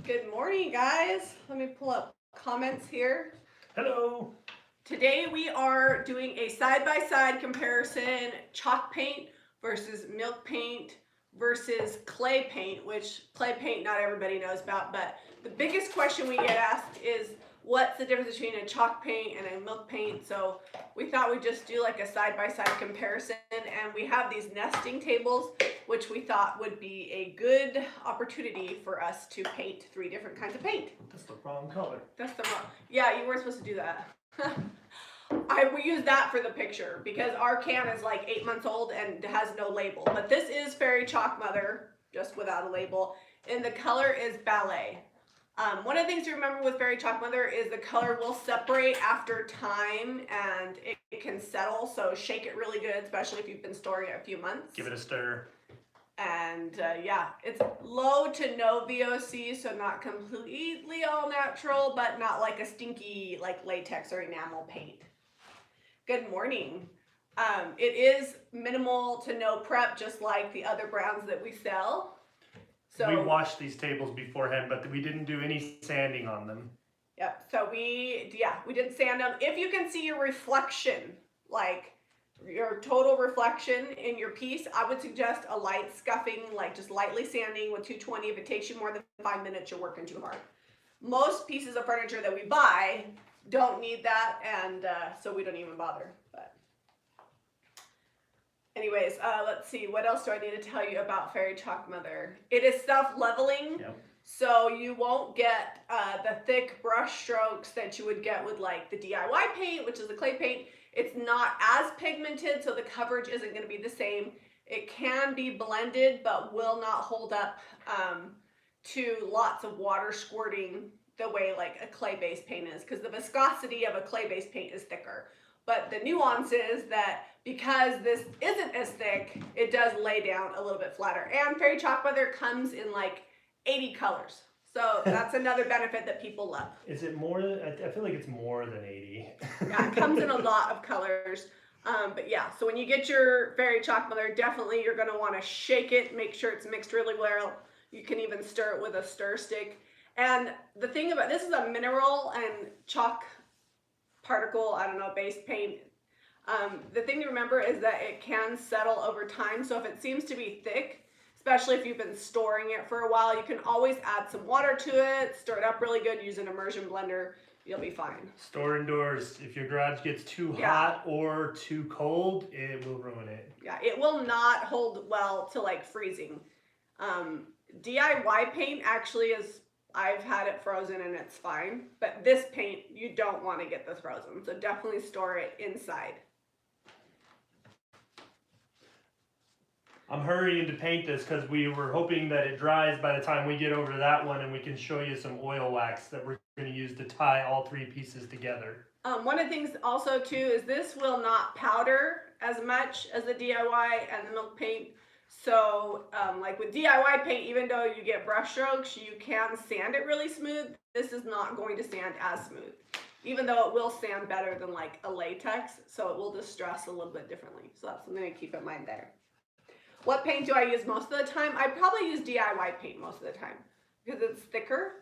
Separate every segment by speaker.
Speaker 1: Good morning, guys. Let me pull up comments here.
Speaker 2: Hello.
Speaker 1: Today we are doing a side-by-side comparison, chalk paint versus milk paint versus clay paint, which clay paint not everybody knows about, but the biggest question we get asked is what's the difference between a chalk paint and a milk paint? So we thought we'd just do like a side-by-side comparison, and we have these nesting tables, which we thought would be a good opportunity for us to paint 3 different kinds of paint.
Speaker 2: That's the wrong color.
Speaker 1: That's the wrong, yeah, you weren't supposed to do that. We use that for the picture because our can is like 8 months old and has no label, but this is Fairy Chalk Mother, just without a label, and the color is Ballet. One of the things to remember with Fairy Chalk Mother is the color will separate after time and it can settle, so shake it really good, especially if you've been storing it a few months.
Speaker 2: Give it a stir.
Speaker 1: And yeah, it's low to no VOC, so not completely all natural, but not like a stinky like latex or enamel paint. Good morning. It is minimal to no prep, just like the other browns that we sell. So
Speaker 2: we washed these tables beforehand, but we didn't do any sanding on them.
Speaker 1: Yep, so we didn't sand them. If you can see your reflection, like your total reflection in your piece, I would suggest a light scuffing, like just lightly sanding with 220. If it takes you more than 5 minutes, you're working too hard. Most pieces of furniture that we buy don't need that, and so we don't even bother. But anyways, let's see, what else do I need to tell you about Fairy Chalk Mother? It is self-leveling.
Speaker 2: Yep.
Speaker 1: So you won't get the thick brush strokes that you would get with like the DIY paint, which is the clay paint. It's not as pigmented, so the coverage isn't going to be the same. It can be blended, but will not hold up to lots of water squirting the way like a clay-based paint is, because the viscosity of a clay-based paint is thicker. But the nuance is that because this isn't as thick, it does lay down a little bit flatter. And Fairy Chalk Mother comes in like 80 colors. So that's another benefit that people love.
Speaker 2: Is it more? I feel like it's more than 80.
Speaker 1: Yeah, it comes in a lot of colors. But yeah, so when you get your Fairy Chalk Mother, definitely you're going to want to shake it, make sure it's mixed really well. You can even stir it with a stir stick. And the thing about this is a mineral and chalk particle, I don't know, based paint. The thing to remember is that it can settle over time. So if it seems to be thick, especially if you've been storing it for a while, you can always add some water to it, stir it up really good, use an immersion blender, you'll be fine.
Speaker 2: Store indoors. If your garage gets too hot or too cold, it will ruin it.
Speaker 1: Yeah, it will not hold well to like freezing. DIY paint actually is, I've had it frozen and it's fine, but this paint, you don't want to get this frozen, so definitely store it inside.
Speaker 2: I'm hurrying to paint this because we were hoping that it dries by the time we get over to that one, and we can show you some oil wax that we're going to use to tie all 3 pieces together. One
Speaker 1: of the things also too is this will not powder as much as the DIY and the milk paint. So like with DIY paint, even though you get brush strokes, you can sand it really smooth. This is not going to sand as smooth, even though it will sand better than like a latex, so it will distress a little bit differently. So that's something to keep in mind there. What paint do I use most of the time? I probably use DIY paint most of the time because it's thicker.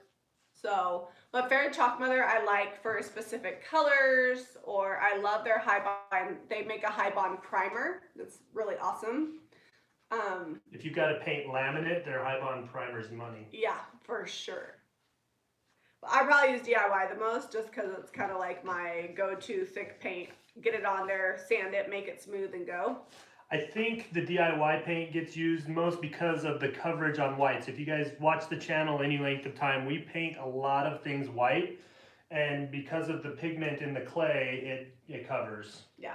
Speaker 1: So, but Fairy Chalk Mother I like for specific colors, or I love their high bond. They make a high bond primer that's really awesome.
Speaker 2: If you've got to paint laminate, their high bond primer's money.
Speaker 1: Yeah, for sure. But I probably use DIY the most just because it's kind of like my go-to thick paint. Get it on there, sand it, make it smooth, and go.
Speaker 2: I think the DIY paint gets used most because of the coverage on whites. If you guys watch the channel any length of time, we paint a lot of things white, and because of the pigment in the clay, it covers.
Speaker 1: Yeah.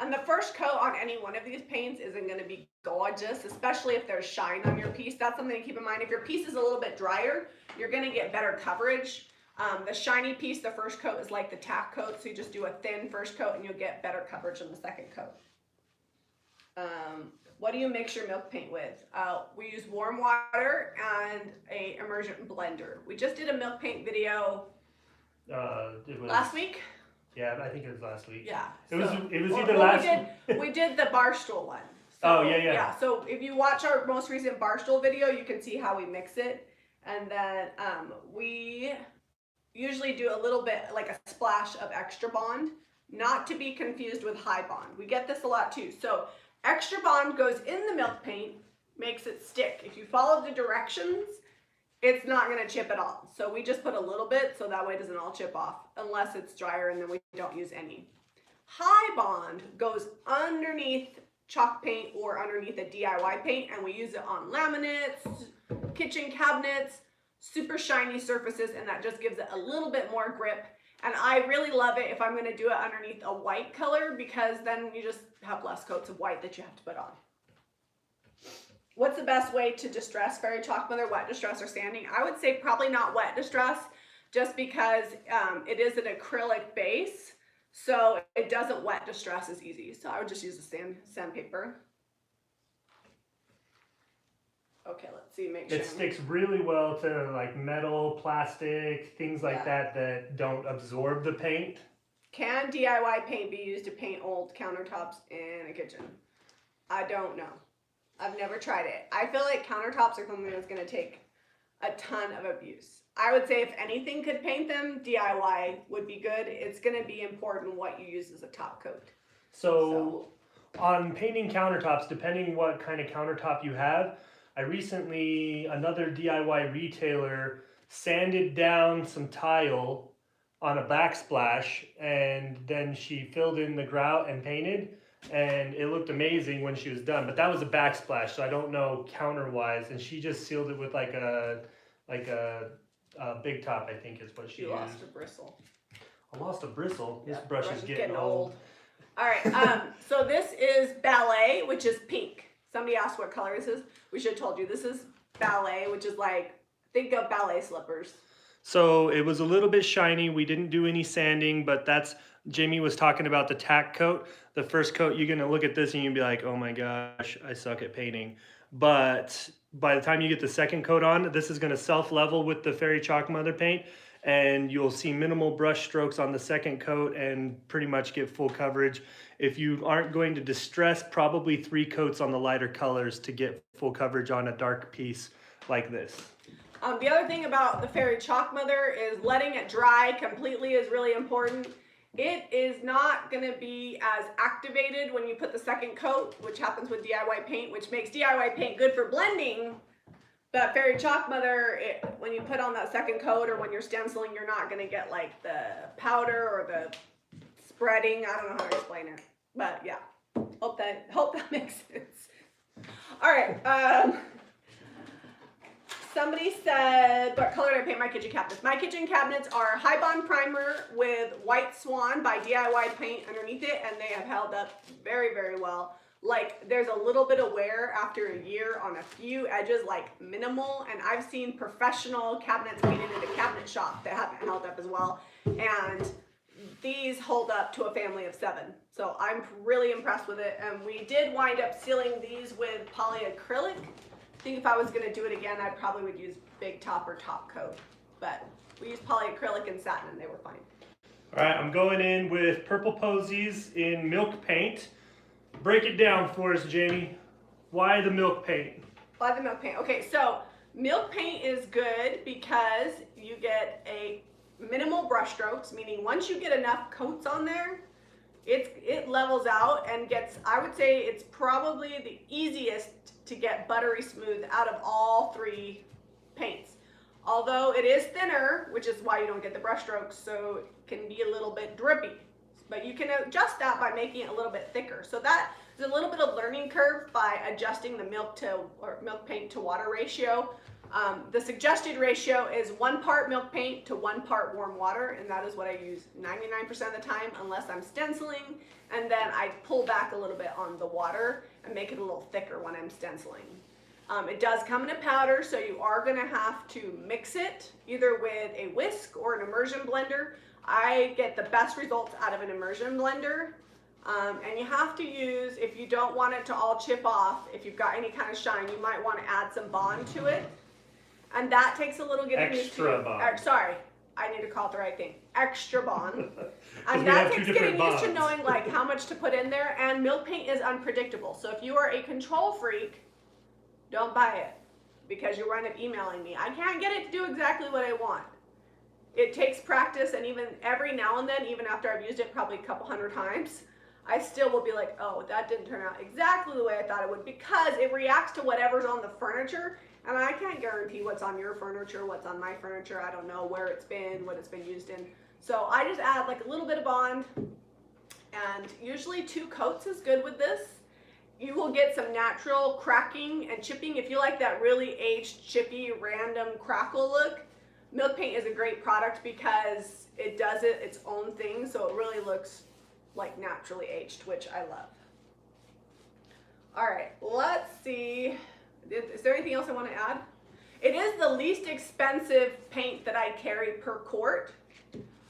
Speaker 1: And the first coat on any one of these paints isn't going to be gorgeous, especially if there's shine on your piece. That's something to keep in mind. If your piece is a little bit drier, you're going to get better coverage. The shiny piece, the first coat is like the tack coat, so you just do a thin first coat and you'll get better coverage in the second coat. What do you mix your milk paint with? We use warm water and a immersion blender. We just did a milk paint video last week.
Speaker 2: Yeah, I think it was last week.
Speaker 1: Yeah.
Speaker 2: It was either last week.
Speaker 1: We did the Barstool one.
Speaker 2: So, oh, yeah.
Speaker 1: Yeah, so if you watch our most recent Barstool video, you can see how we mix it. And then we usually do a little bit, like a splash of extra bond, not to be confused with high bond. We get this a lot too. So extra bond goes in the milk paint, makes it stick. If you follow the directions, it's not going to chip at all. So we just put a little bit so that way it doesn't all chip off, unless it's drier, and then we don't use any. High bond goes underneath chalk paint or underneath a DIY paint, and we use it on laminates, kitchen cabinets, super shiny surfaces, and that just gives it a little bit more grip. And I really love it if I'm going to do it underneath a white color, because then you just have less coats of white that you have to put on. What's the best way to distress fairy chalk mother, wet distress or sanding? I would say probably not wet distress, just because it is an acrylic base, so it doesn't wet distress as easy. So I would just use a sandpaper. Okay, let's see, make sure.
Speaker 2: It sticks really well to like metal, plastic, things like that don't absorb the paint.
Speaker 1: Can DIY paint be used to paint old countertops in a kitchen? I don't know. I've never tried it. I feel like countertops are something that's going to take a ton of abuse. I would say if anything could paint them, DIY would be good. It's going to be important what you use as a top coat.
Speaker 2: So on painting countertops, depending what kind of countertop you have, I recently, another DIY retailer sanded down some tile on a backsplash, and then she filled in the grout and painted, and it looked amazing when she was done. But that was a backsplash, so I don't know counter-wise, and she just sealed it with like a big top, I think is what she used.
Speaker 1: You lost a bristle.
Speaker 2: I lost a bristle. This brush is getting
Speaker 1: getting
Speaker 2: old.
Speaker 1: All right, so this is Ballet, which is pink. Somebody asked what color this is. We should have told you. This is Ballet, which is like, think of ballet slippers.
Speaker 2: So it was a little bit shiny. We didn't do any sanding, but that's, Jamie was talking about the tack coat. The first coat, you're going to look at this and you'll be like, oh my gosh, I suck at painting. But by the time you get the second coat on, this is going to self-level with the Fairy Chalk Mother paint, and you'll see minimal brush strokes on the second coat and pretty much get full coverage. If you aren't going to distress, probably 3 coats on the lighter colors to get full coverage on a dark piece like this.
Speaker 1: The other thing about the Fairy Chalk Mother is letting it dry completely is really important. It is not going to be as activated when you put the second coat, which happens with DIY paint, which makes DIY paint good for blending. But Fairy Chalk Mother, when you put on that second coat or when you're stenciling, you're not going to get like the powder or the spreading. I don't know how to explain it. But yeah, hope that makes sense. All right. Somebody said, what color did I paint my kitchen cabinets? My kitchen cabinets are High Bond Primer with White Swan by DIY Paint underneath it, and they have held up very, very well. Like, there's a little bit of wear after a year on a few edges, like minimal, and I've seen professional cabinets painted in a cabinet shop that haven't held up as well, and these hold up to a family of 7. So I'm really impressed with it, and we did wind up sealing these with polyacrylic. I think if I was going to do it again, I probably would use big top or top coat, but we used polyacrylic and satin, and they were fine.
Speaker 2: All right, I'm going in with Purple Posies in milk paint. Break it down for us, Jamie. Why the milk paint?
Speaker 1: Why the milk paint? Okay, so milk paint is good because you get a minimal brush strokes, meaning once you get enough coats on there, it levels out and gets, I would say it's probably the easiest to get buttery smooth out of all 3 paints. Although it is thinner, which is why you don't get the brush strokes, so it can be a little bit drippy. But you can adjust that by making it a little bit thicker. So that is a little bit of learning curve by adjusting the milk paint to water ratio. The suggested ratio is 1 part milk paint to 1 part warm water, and that is what I use 99% of the time unless I'm stenciling, and then I pull back a little bit on the water and make it a little thicker when I'm stenciling. It does come in a powder, so you are going to have to mix it either with a whisk or an immersion blender. I get the best results out of an immersion blender, and you have to use, if you don't want it to all chip off, if you've got any kind of shine, you might want to add some bond to it. And that takes a little getting used to.
Speaker 2: Extra bond.
Speaker 1: Sorry, I need to call it the right thing. Extra bond. And that takes getting used to knowing like how much to put in there. And milk paint is unpredictable. So if you are a control freak, don't buy it. because you wind up emailing me. I can't get it to do exactly what I want. It takes practice, and even every now and then, even after I've used it probably a couple hundred times, I still will be like, oh, that didn't turn out exactly the way I thought it would, because it reacts to whatever's on the furniture, and I can't guarantee what's on your furniture, what's on my furniture. I don't know where it's been, what it's been used in. So I just add like a little bit of Bond, and usually 2 coats is good with this. You will get some natural cracking and chipping. If you like that really aged, chippy, random crackle look, milk paint is a great product because it does its own thing, so it really looks like naturally aged, which I love. All right, let's see. Is there anything else I want to add? It is the least expensive paint that I carry per quart,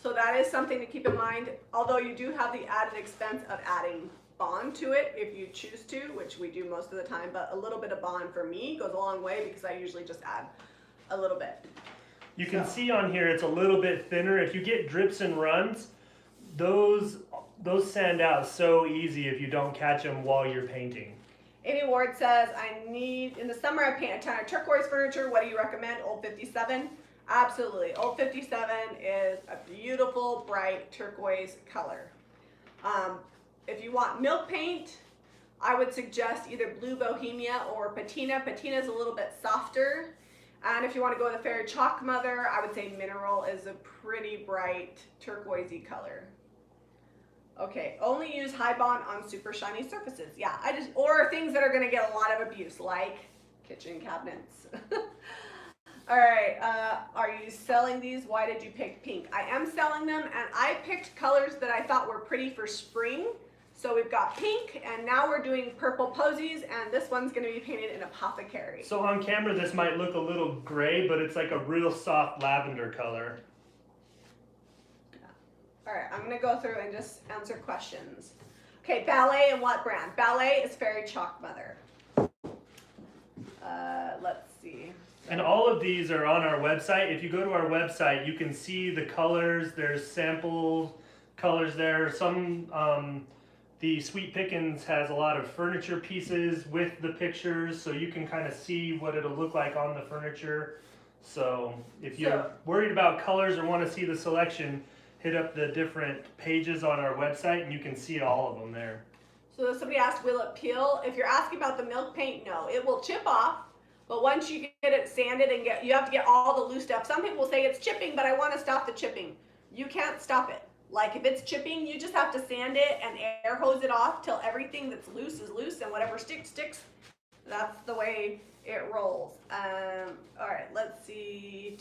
Speaker 1: so that is something to keep in mind, although you do have the added expense of adding Bond to it if you choose to, which we do most of the time, but a little bit of Bond for me goes a long way because I usually just add a little bit.
Speaker 2: You can see on here it's a little bit thinner. If you get drips and runs, those sand out so easy if you don't catch them while you're painting.
Speaker 1: Amy Ward says, I need, in the summer I paint a ton of turquoise furniture. What do you recommend? Old 57? Absolutely. Old 57 is a beautiful, bright turquoise color. If you want milk paint, I would suggest either Blue Bohemia or Patina. Patina is a little bit softer. And if you want to go with a Fairy Chalk Mother, I would say Mineral is a pretty bright turquoisey color. Okay, only use high bond on super shiny surfaces. Yeah, or things that are going to get a lot of abuse, like kitchen cabinets. All right, are you selling these? Why did you pick pink? I am selling them, and I picked colors that I thought were pretty for spring. So we've got pink, and now we're doing purple posies, and this one's going to be painted in Apothecary.
Speaker 2: So on camera this might look a little gray, but it's like a real soft lavender color.
Speaker 1: All right, I'm going to go through and just answer questions. Okay, Ballet and what brand? Ballet is Fairy Chalk Mother. Let's see.
Speaker 2: And all of these are on our website. If you go to our website, you can see the colors. There's sample colors there. Some, the Sweet Pickins has a lot of furniture pieces with the pictures, so you can kind of see what it'll look like on the furniture. So if you're worried about colors or want to see the selection, hit up the different pages on our website and you can see all of them there.
Speaker 1: So somebody asked, will it peel? If you're asking about the milk paint, no. It will chip off, but once you get it sanded and you have to get all the loose stuff. Some people say it's chipping, but I want to stop the chipping. You can't stop it. Like if it's chipping, you just have to sand it and air hose it off till everything that's loose is loose, and whatever sticks. That's the way it rolls. All right, let's see.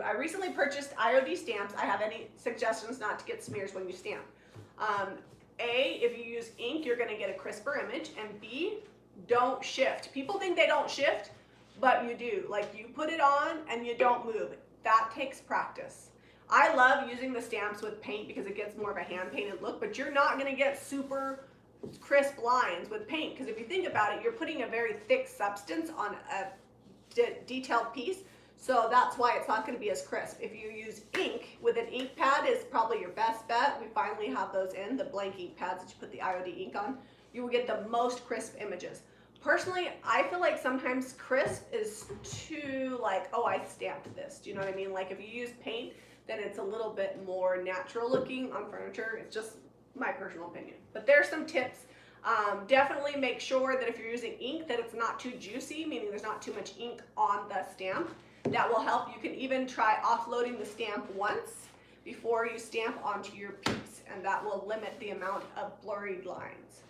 Speaker 1: I recently purchased IOD stamps. I have any suggestions not to get smears when you stamp? A, if you use ink, you're going to get a crisper image, and B, don't shift. People think they don't shift, but you do. Like you put it on and you don't move. That takes practice. I love using the stamps with paint because it gets more of a hand-painted look, but you're not going to get super crisp lines with paint, because if you think about it, you're putting a very thick substance on a detailed piece, so that's why it's not going to be as crisp. If you use ink, with an ink pad is probably your best bet. We finally have those in, the blank ink pads that you put the IOD ink on. You will get the most crisp images. Personally, I feel like sometimes crisp is too like, oh, I stamped this. Do you know what I mean? Like if you use paint, then it's a little bit more natural looking on furniture. It's just my personal opinion. But there's some tips. Definitely make sure that if you're using ink that it's not too juicy, meaning there's not too much ink on the stamp. That will help. You can even try offloading the stamp once before you stamp onto your piece, and that will limit the amount of blurry lines.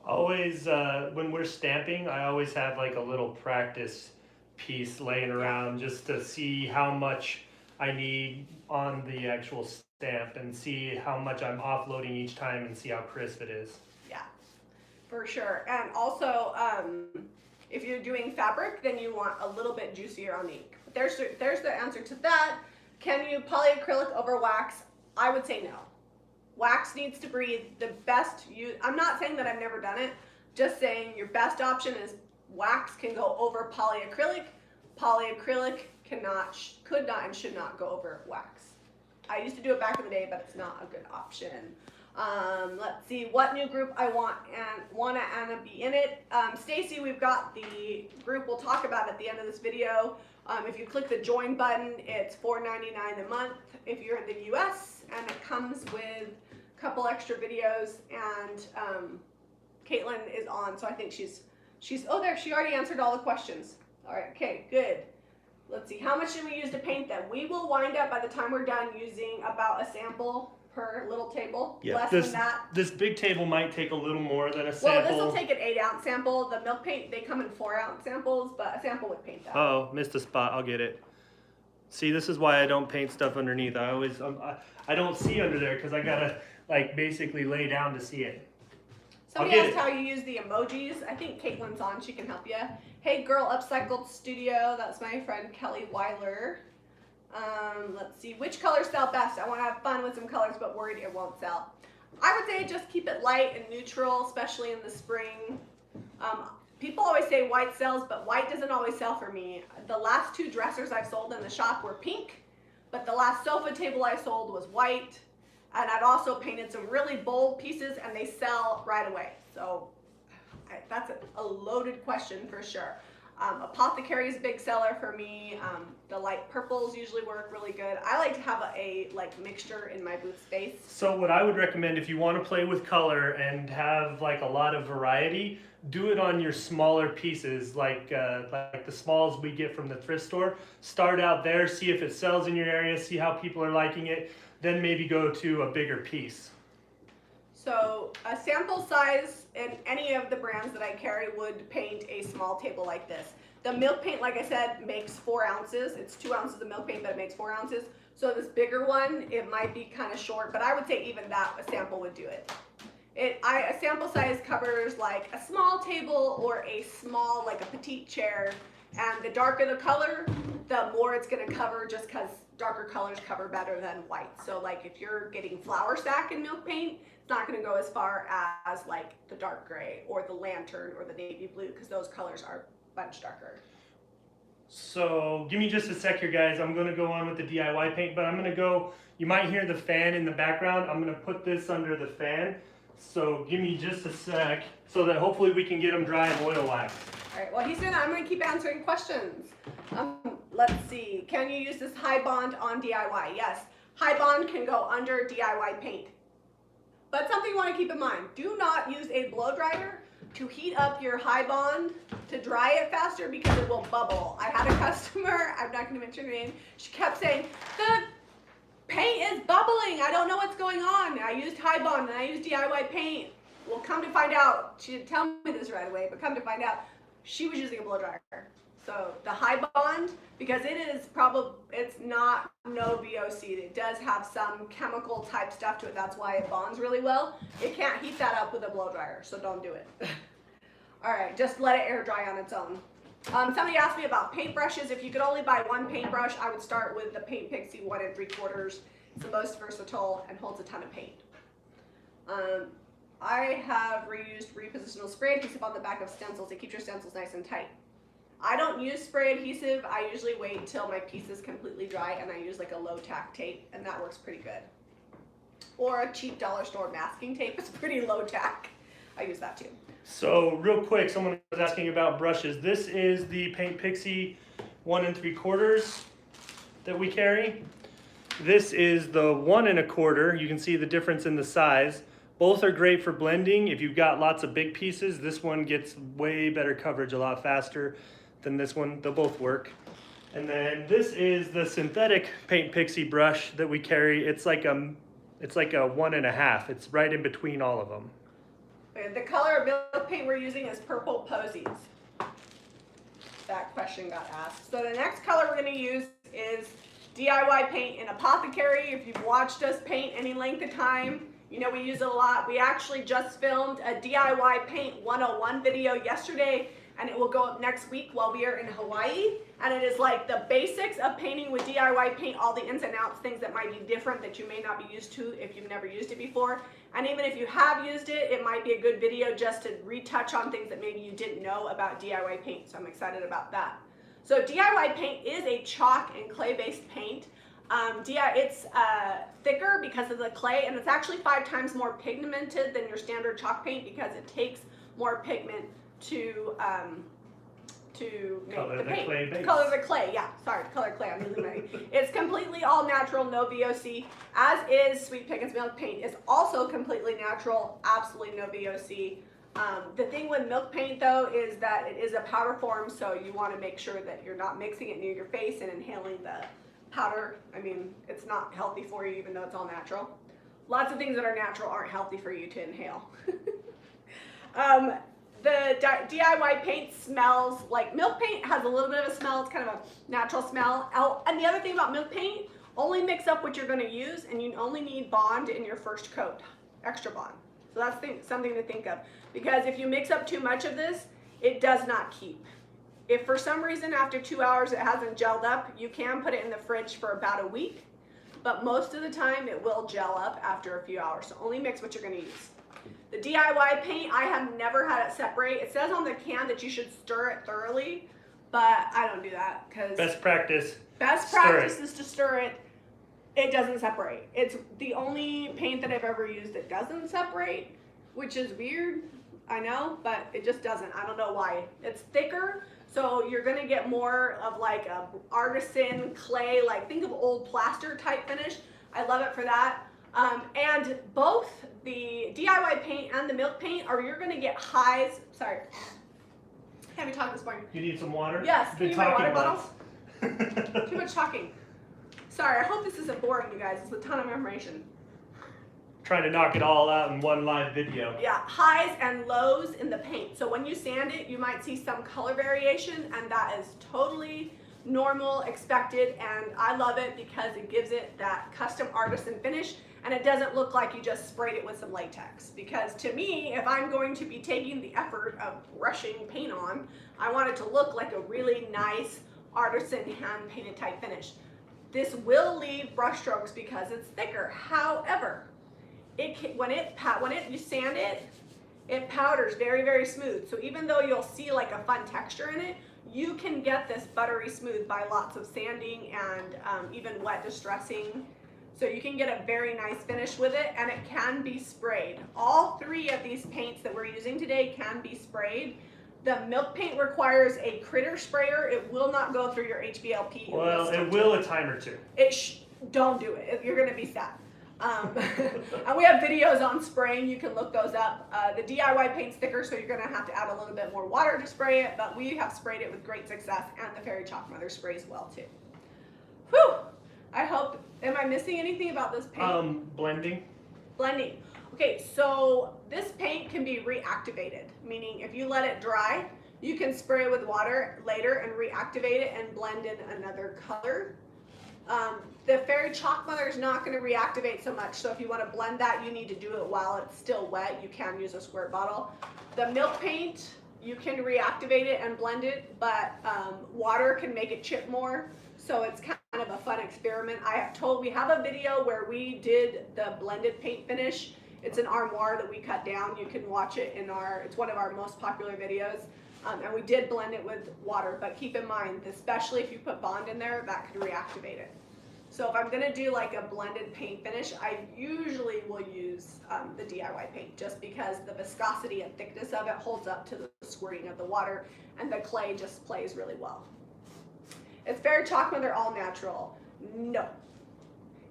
Speaker 2: Always, when we're stamping, I always have like a little practice piece laying around just to see how much I need on the actual stamp and see how much I'm offloading each time and see how crisp it is.
Speaker 1: Yeah, for sure. And also, if you're doing fabric, then you want a little bit juicier on the ink. But there's the answer to that. Can you polyacrylic over wax? I would say no. Wax needs to breathe. The best I'm not saying that I've never done it, just saying your best option is wax can go over polyacrylic. Polyacrylic could not and should not go over wax. I used to do it back in the day, but it's not a good option. Let's see what new group I want Anna be in it. Stacy, we've got the group we'll talk about at the end of this video. If you click the join button, it's $4.99 a month if you're in the US, and it comes with a couple extra videos, and Caitlin is on, so I think she's oh, there, she already answered all the questions. All right, okay, good. Let's see, how much should we use to paint them? We will wind up, by the time we're done, using about a sample per little table.
Speaker 2: Yeah,
Speaker 1: Less than that.
Speaker 2: This big table might take a little more than a sample.
Speaker 1: Well, this will take an 8-ounce sample. The milk paint, they come in 4-ounce samples, but a sample would paint that.
Speaker 2: Oh, missed a spot. I'll get it. See, this is why I don't paint stuff underneath. I always, I don't see under there because I gotta like basically lay down to see it.
Speaker 1: Somebody asked how you use the emojis. I think Caitlin's on. She can help you. Hey Girl Upcycled Studio. That's my friend Kelly Weiler. Let's see. Which colors sell best? I want to have fun with some colors, but worried it won't sell. I would say just keep it light and neutral, especially in the spring. People always say white sells, but white doesn't always sell for me. The last 2 dressers I've sold in the shop were pink, but the last sofa table I sold was white. And I've also painted some really bold pieces, and they sell right away. So that's a loaded question for sure. Apothecary is a big seller for me. The light purples usually work really good. I like to have a like mixture in my booth space.
Speaker 2: So what I would recommend if you want to play with color and have like a lot of variety, do it on your smaller pieces, like the smalls we get from the thrift store. Start out there, see if it sells in your area, see how people are liking it. Then maybe go to a bigger piece.
Speaker 1: So a sample size in any of the brands that I carry would paint a small table like this. The milk paint, like I said, makes 4 ounces. It's 2 ounces of milk paint, but it makes 4 ounces. So this bigger one, it might be kind of short, but I would say even that, a sample would do it. A sample size covers like a small table or a small, like a petite chair. And the darker the color, the more it's gonna cover, just because darker colors cover better than white. So like if you're getting flour sack in milk paint, it's not gonna go as far as like the dark gray or the lantern or the navy blue, because those colors are much darker.
Speaker 2: So give me just a sec here, guys. I'm gonna go on with the DIY paint, but I'm gonna go, you might hear the fan in the background. I'm gonna put this under the fan. So give me just a sec so that hopefully we can get them dry and oil waxed.
Speaker 1: All right, well, I'm going to keep answering questions. Let's see. Can you use this high bond on DIY? Yes. High bond can go under DIY paint. But something you want to keep in mind, do not use a blow dryer to heat up your high bond to dry it faster because it will bubble. I had a customer, I'm not going to mention her name, she kept saying, the paint is bubbling. I don't know what's going on. I used high bond and I used DIY paint. Well, come to find out, she didn't tell me this right away, but come to find out, she was using a blow dryer. So the high bond, because it's not no VOC. It does have some chemical type stuff to it. That's why it bonds really well. It can't heat that up with a blow dryer, so don't do it. All right, just let it air dry on its own. Somebody asked me about paintbrushes. If you could only buy one paintbrush, I would start with the Paint Pixie 1 3/4. It's the most versatile and holds a ton of paint. I have reused repositional spray adhesive on the back of stencils. It keeps your stencils nice and tight. I don't use spray adhesive. I usually wait until my piece is completely dry and I use like a low tack tape, and that works pretty good. Or a cheap dollar store masking tape is pretty low tack. I use that too.
Speaker 2: So real quick, someone was asking about brushes. This is the Paint Pixie 1 3/4 that we carry. This is the 1 1/4. You can see the difference in the size. Both are great for blending. If you've got lots of big pieces, this one gets way better coverage a lot faster than this one. They'll both work. And then this is the synthetic Paint Pixie brush that we carry. It's like a 1 1/2. It's right in between all of them.
Speaker 1: The color of milk paint we're using is Purple Posies. That question got asked. So the next color we're going to use is DIY paint in Apothecary. If you've watched us paint any length of time, you know we use it a lot. We actually just filmed a DIY Paint 101 video yesterday, and it will go up next week while we are in Hawaii. And it is like the basics of painting with DIY paint, all the ins and outs, things that might be different that you may not be used to if you've never used it before. And even if you have used it, it might be a good video just to retouch on things that maybe you didn't know about DIY paint. So I'm excited about that. So DIY paint is a chalk and clay-based paint. It's thicker because of the clay, and it's actually 5 times more pigmented than your standard chalk paint because it takes more pigment to make
Speaker 2: color
Speaker 1: the paint.
Speaker 2: clay base.
Speaker 1: Color the clay, yeah. Sorry, color clay. I'm losing my. It's completely all natural, no VOC. As is Sweet Pickens Milk Paint is also completely natural, absolutely no VOC. The thing with milk paint though is that it is a powder form, so you want to make sure that you're not mixing it near your face and inhaling the powder. I mean, it's not healthy for you even though it's all natural. Lots of things that are natural aren't healthy for you to inhale. The DIY paint smells like milk paint, has a little bit of a smell. It's kind of a natural smell. And the other thing about milk paint, only mix up what you're going to use, and you only need bond in your first coat, extra bond. So that's something to think of. Because if you mix up too much of this, it does not keep. If for some reason after 2 hours it hasn't gelled up, you can put it in the fridge for about a week. But most of the time it will gel up after a few hours. So only mix what you're going to use. The DIY paint, I have never had it separate. It says on the can that you should stir it thoroughly, but I don't do that because
Speaker 2: Best practice.
Speaker 1: Best practice is to stir it. It doesn't separate. It's the only paint that I've ever used that doesn't separate, which is weird, I know, but it just doesn't. I don't know why. It's thicker, so you're gonna get more of like a artisan clay, like think of old plaster type finish. I love it for that. And both the DIY paint and the milk paint you're gonna get highs. Sorry, haven't talked this morning.
Speaker 2: You need some water?
Speaker 1: Yes,
Speaker 2: Been
Speaker 1: need my water
Speaker 2: talking
Speaker 1: bottles? Too much talking. Sorry, I hope this isn't boring, you guys. It's a ton of information.
Speaker 2: Trying to knock it all out in one live video.
Speaker 1: Yeah, highs and lows in the paint. So when you sand it, you might see some color variation, and that is totally normal, expected, and I love it because it gives it that custom artisan finish, and it doesn't look like you just sprayed it with some latex. Because to me, if I'm going to be taking the effort of brushing paint on, I want it to look like a really nice artisan hand painted type finish. This will leave brush strokes because it's thicker. However, when you sand it, it powders very, very smooth. So even though you'll see like a fun texture in it, you can get this buttery smooth by lots of sanding and even wet distressing. So you can get a very nice finish with it, and it can be sprayed. All 3 of these paints that we're using today can be sprayed. The milk paint requires a critter sprayer. It will not go through your HVLP.
Speaker 2: Well, it will a time or two.
Speaker 1: Don't do it. You're going to be sad. And we have videos on spraying. You can look those up. The DIY paint's thicker, so you're going to have to add a little bit more water to spray it, but we have sprayed it with great success, and the Fairy Chalk Mother sprays well too. Whew! I hope, am I missing anything about this paint?
Speaker 2: Blending.
Speaker 1: Blending. Okay, so this paint can be reactivated, meaning if you let it dry, you can spray it with water later and reactivate it and blend in another color. The Fairy Chalk Mother is not going to reactivate so much, so if you want to blend that, you need to do it while it's still wet. You can use a squirt bottle. The milk paint, you can reactivate it and blend it, but water can make it chip more, so it's kind of a fun experiment. We have a video where we did the blended paint finish. It's an armoire that we cut down. You can watch it it's one of our most popular videos. And we did blend it with water, but keep in mind, especially if you put bond in there, that could reactivate it. So if I'm gonna do like a blended paint finish, I usually will use the DIY paint just because the viscosity and thickness of it holds up to the squirting of the water, and the clay just plays really well. Is Fairy Chalk Mother all natural? No.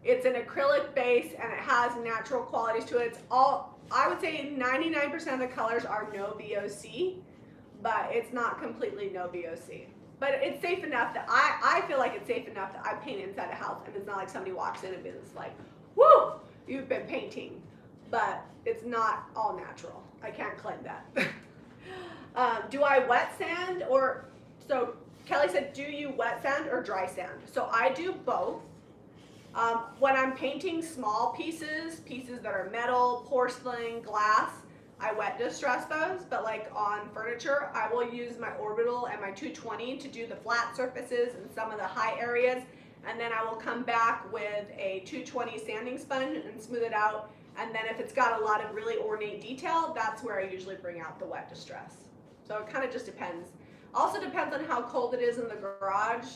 Speaker 1: It's an acrylic base and it has natural qualities to it. It's all, I would say 99% of the colors are no VOC, but it's not completely no VOC. But it's safe enough that I feel like it's safe enough that I paint inside a house, and it's not like somebody walks in and is like, woo, you've been painting. But it's not all natural. I can't claim that. Do I wet sand so Kelly said, do you wet sand or dry sand? So I do both. When I'm painting small pieces that are metal, porcelain, glass, I wet distress those, but like on furniture, I will use my orbital and my 220 to do the flat surfaces and some of the high areas, and then I will come back with a 220 sanding sponge and smooth it out, and then if it's got a lot of really ornate detail, that's where I usually bring out the wet distress. So it kind of just depends. Also depends on how cold it is in the garage,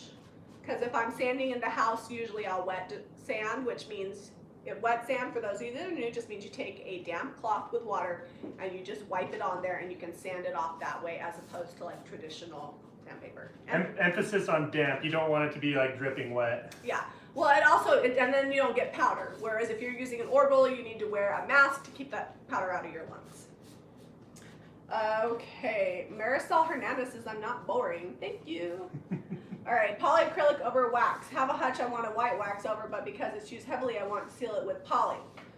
Speaker 1: Because if I'm sanding in the house, usually I'll wet sand, which means wet sand, for those of you that are new, just means you take a damp cloth with water and you just wipe it on there and you can sand it off that way as opposed to like traditional sandpaper.
Speaker 2: Emphasis on damp. You don't want it to be like dripping wet.
Speaker 1: Yeah. Well, it also, and then you don't get powder. Whereas if you're using an orbital, you need to wear a mask to keep that powder out of your lungs. Okay, Marisol Hernandez says, I'm not boring. Thank you. All right, polyacrylic over wax. Have a hunch I want a white wax over, but because it's used heavily, I want to seal it with poly.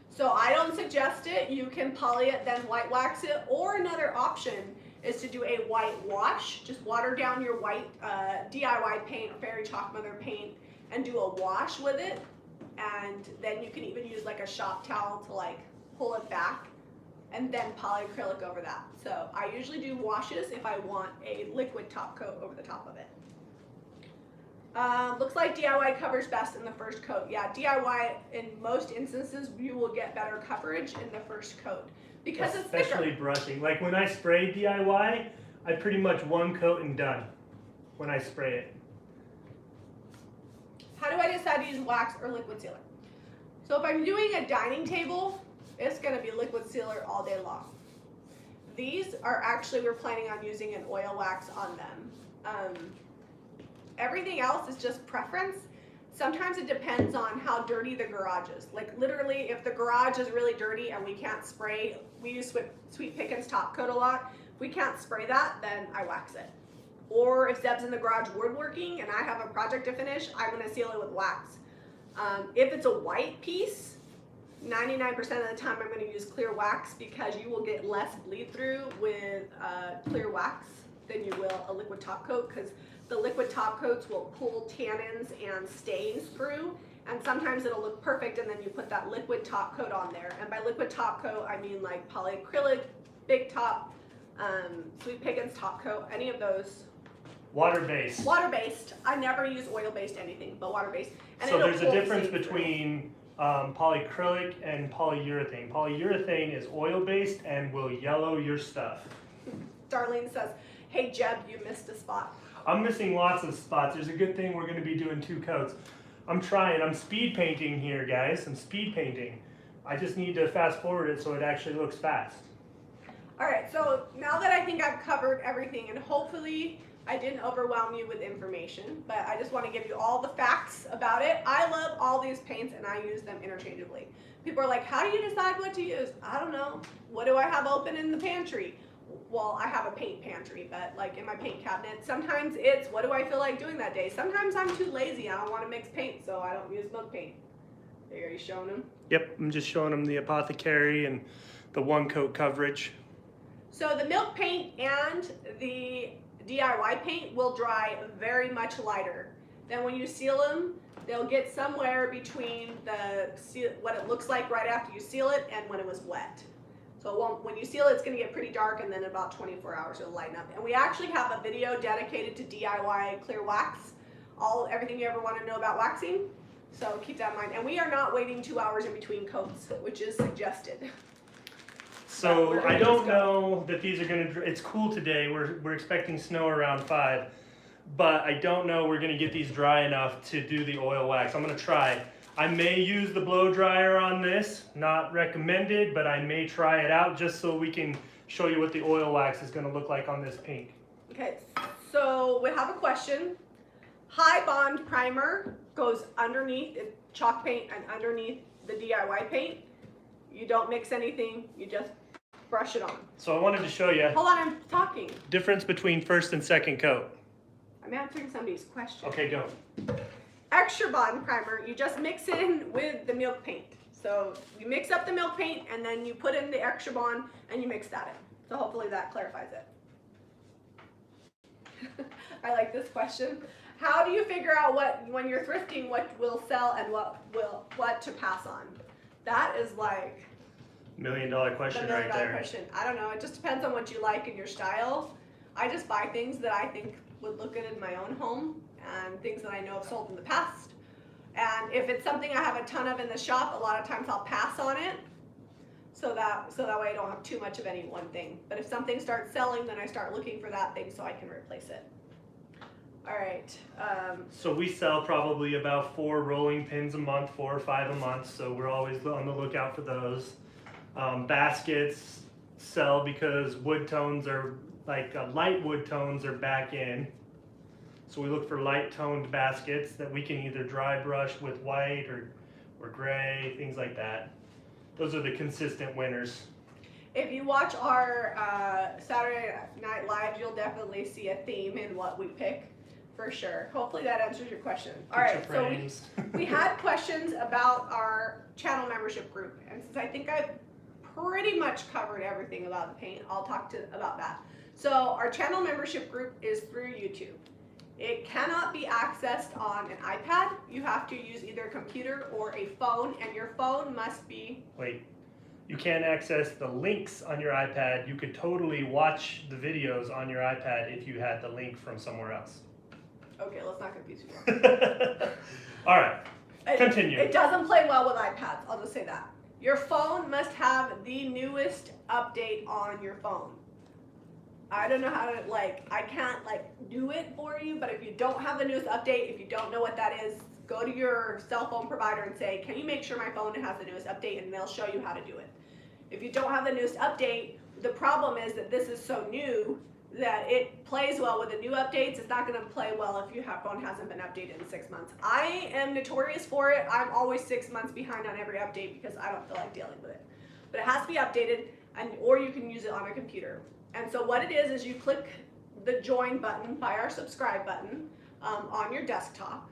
Speaker 1: So I don't suggest it. You can poly it, then white wax it. Or another option is to do a white wash. Just water down your white DIY paint, Fairy Chalk Mother paint, and do a wash with it. And then you can even use like a shop towel to like pull it back and then polyacrylic over that. So I usually do washes if I want a liquid top coat over the top of it. Looks like DIY covers best in the first coat. Yeah, DIY in most instances you will get better coverage in the first coat because it's thicker.
Speaker 2: Especially brushing. Like when I spray DIY, I pretty much one coat and done when I spray it.
Speaker 1: How do I decide to use wax or liquid sealer? So if I'm doing a dining table, it's going to be liquid sealer all day long. These are actually, we're planning on using an oil wax on them. Everything else is just preference. Sometimes it depends on how dirty the garage is. Like literally, if the garage is really dirty and we can't spray, we use Sweet Pickens top coat a lot. If we can't spray that, then I wax it. Or if Zeb's in the garage woodworking and I have a project to finish, I'm gonna seal it with wax. If it's a white piece, 99% of the time I'm gonna use clear wax because you will get less bleed through with clear wax than you will a liquid top coat, because the liquid top coats will pull tannins and stains through, and sometimes it'll look perfect and then you put that liquid top coat on there. And by liquid top coat, I mean like polyacrylic, big top, Sweet Pickens top coat, any of those.
Speaker 2: Water-based.
Speaker 1: Water-based. I never use oil-based anything, but water-based.
Speaker 2: So there's a difference between polyacrylic and polyurethane. Polyurethane is oil-based and will yellow your stuff.
Speaker 1: Darlene says, hey Jeb, you missed a spot.
Speaker 2: I'm missing lots of spots. There's a good thing we're going to be doing 2 coats. I'm trying. I'm speed painting here, guys. I'm speed painting. I just need to fast forward it so it actually looks fast.
Speaker 1: All right, so now that I think I've covered everything, and hopefully I didn't overwhelm you with information, but I just want to give you all the facts about it. I love all these paints and I use them interchangeably. People are like, how do you decide what to use? I don't know. What do I have open in the pantry? Well, I have a paint pantry, but like in my paint cabinet, sometimes it's what do I feel like doing that day? Sometimes I'm too lazy. I don't want to mix paint, so I don't use milk paint. Are you showing them?
Speaker 2: Yep, I'm just showing them the Apothecary and the 1 coat coverage.
Speaker 1: So the milk paint and the DIY paint will dry very much lighter. Then when you seal them, they'll get somewhere between what it looks like right after you seal it and when it was wet. So when you seal it, it's going to get pretty dark, and then in about 24 hours it'll lighten up. And we actually have a video dedicated to DIY clear wax, everything you ever want to know about waxing. So keep that in mind. And we are not waiting 2 hours in between coats, which is suggested.
Speaker 2: So I don't know that these are going to, it's cool today. We're expecting snow around 5, but I don't know we're going to get these dry enough to do the oil wax. I'm going to try. I may use the blow dryer on this, not recommended, but I may try it out just so we can show you what the oil wax is going to look like on this paint.
Speaker 1: Okay, so we have a question. High bond primer goes underneath the chalk paint and underneath the DIY paint. You don't mix anything, you just brush it on.
Speaker 2: So I wanted to show you.
Speaker 1: Hold on, I'm talking.
Speaker 2: Difference between first and second coat.
Speaker 1: I'm answering somebody's question.
Speaker 2: Okay, go.
Speaker 1: Extra bond primer, you just mix in with the milk paint. So you mix up the milk paint and then you put in the extra bond and you mix that in. So hopefully that clarifies it. I like this question. How do you figure out when you're thrifting, what will sell and what to pass on? That is like
Speaker 2: $1 million question
Speaker 1: the $1 million
Speaker 2: right there.
Speaker 1: question. I don't know. It just depends on what you like and your style. I just buy things that I think would look good in my own home and things that I know have sold in the past. And if it's something I have a ton of in the shop, a lot of times I'll pass on it so that way I don't have too much of any one thing. But if something starts selling, then I start looking for that thing so I can replace it. All right.
Speaker 2: So we sell probably about 4 rolling pins a month, 4 or 5 a month. So we're always on the lookout for those. Baskets sell because wood tones are like light wood tones are back in. So we look for light toned baskets that we can either dry brush with white or gray, things like that. Those are the consistent winners.
Speaker 1: If you watch our Saturday Night Live, you'll definitely see a theme in what we pick, for sure. Hopefully that answers your question. All right, so we had questions about our channel membership group, and since I think I've pretty much covered everything about the paint, I'll talk about that. So our channel membership group is through YouTube. It cannot be accessed on an iPad. You have to use either a computer or a phone, and your phone must be...
Speaker 2: Wait. You can't access the links on your iPad. You could totally watch the videos on your iPad if you had the link from somewhere else.
Speaker 1: Okay, let's not confuse you.
Speaker 2: All right, continue.
Speaker 1: It doesn't play well with iPads, I'll just say that. Your phone must have the newest update on your phone. I don't know how to, I can't, do it for you, but if you don't have the newest update, if you don't know what that is, go to your cell phone provider and say, can you make sure my phone has the newest update, and they'll show you how to do it. If you don't have the newest update, the problem is that this is so new that it plays well with the new updates. It's not going to play well if your phone hasn't been updated in 6 months. I am notorious for it. I'm always 6 months behind on every update because I don't feel like dealing with it. But it has to be updated, or you can use it on a computer. And so what it is you click the join button by our subscribe button on your desktop.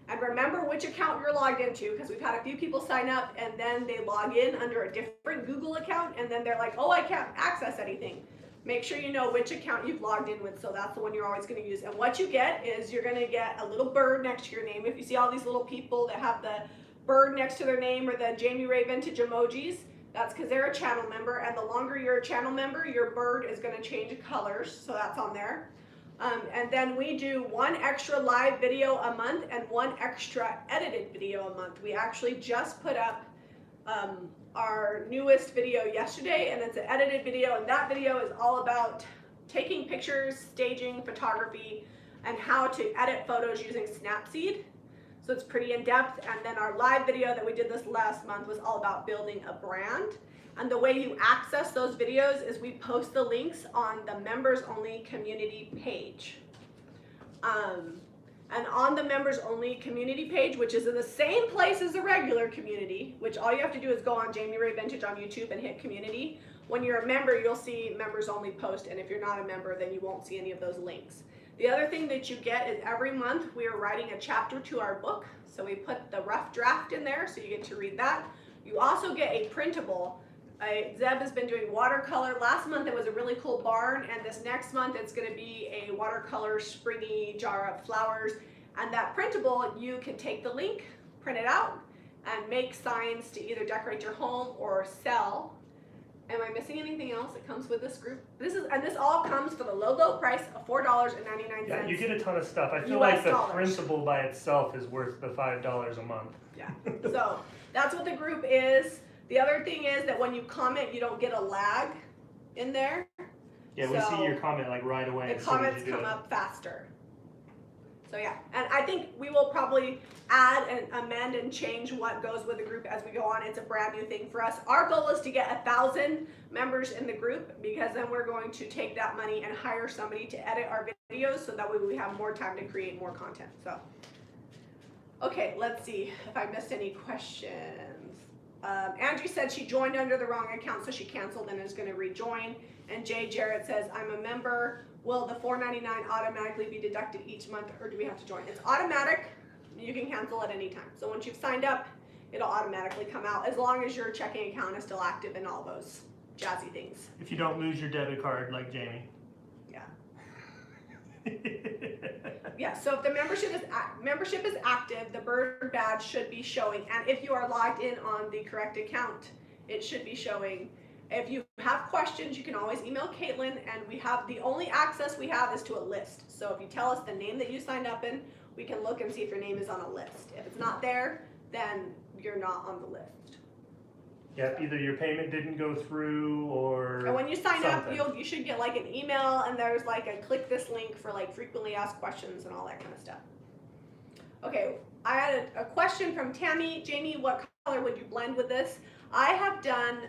Speaker 1: And remember which account you're logged into, because we've had a few people sign up and then they log in under a different Google account and then they're like, oh, I can't access anything. Make sure you know which account you've logged in with, so that's the one you're always going to use. And what you get is you're going to get a little bird next to your name. If you see all these little people that have the bird next to their name or the Jami Ray Vintage emojis, that's because they're a channel member, and the longer you're a channel member, your bird is going to change colors, so that's on there. And then we do 1 extra live video a month and 1 extra edited video a month. We actually just put up our newest video yesterday, and it's an edited video, and that video is all about taking pictures, staging, photography, and how to edit photos using Snapseed. So it's pretty in-depth. And then our live video that we did this last month was all about building a brand. And the way you access those videos is we post the links on the members only community page. And on the members only community page, which is in the same place as the regular community, which all you have to do is go on Jami Ray Vintage on YouTube and hit community. When you're a member, you'll see members only post, and if you're not a member, then you won't see any of those links. The other thing that you get is every month we are writing a chapter to our book. So we put the rough draft in there, so you get to read that. You also get a printable. Zeb has been doing watercolor. Last month it was a really cool barn, and this next month it's going to be a watercolor springy jar of flowers. And that printable, you can take the link, print it out, and make signs to either decorate your home or sell. Am I missing anything else that comes with this group? This all comes for the low price of $4.99.
Speaker 2: Yeah, you get a ton of stuff. I feel like the printable by itself is worth the $5 a month.
Speaker 1: Yeah, so that's what the group is. The other thing is that when you comment, you don't get a lag in there.
Speaker 2: Yeah, we see your comment like right away.
Speaker 1: The comments come up faster. So yeah, and I think we will probably add and amend and change what goes with the group as we go on. It's a brand new thing for us. Our goal is to get 1,000 members in the group, because then we're going to take that money and hire somebody to edit our videos, so that way we have more time to create more content. So, okay, let's see if I missed any questions. Andrew said she joined under the wrong account, so she canceled and is going to rejoin. And Jay Jarrett says, I'm a member. Will the $4.99 automatically be deducted each month, or do we have to join? It's automatic. You can cancel at any time. So once you've signed up, it'll automatically come out, as long as your checking account is still active and all those jazzy things.
Speaker 2: If you don't lose your debit card like Jamie.
Speaker 1: Yeah. Yeah, so if the membership is active, the bird badge should be showing. And if you are logged in on the correct account, it should be showing. If you have questions, you can always email Caitlin, and we have the only access we have is to a list. So if you tell us the name that you signed up in, we can look and see if your name is on a list. If it's not there, then you're not on the list.
Speaker 2: Yep, either your payment didn't go through or
Speaker 1: And when you sign
Speaker 2: something.
Speaker 1: up, you should get like an email, and there's like a click this link for like frequently asked questions and all that kind of stuff. Okay, I had a question from Tammy. Jamie, what color would you blend with this? I have done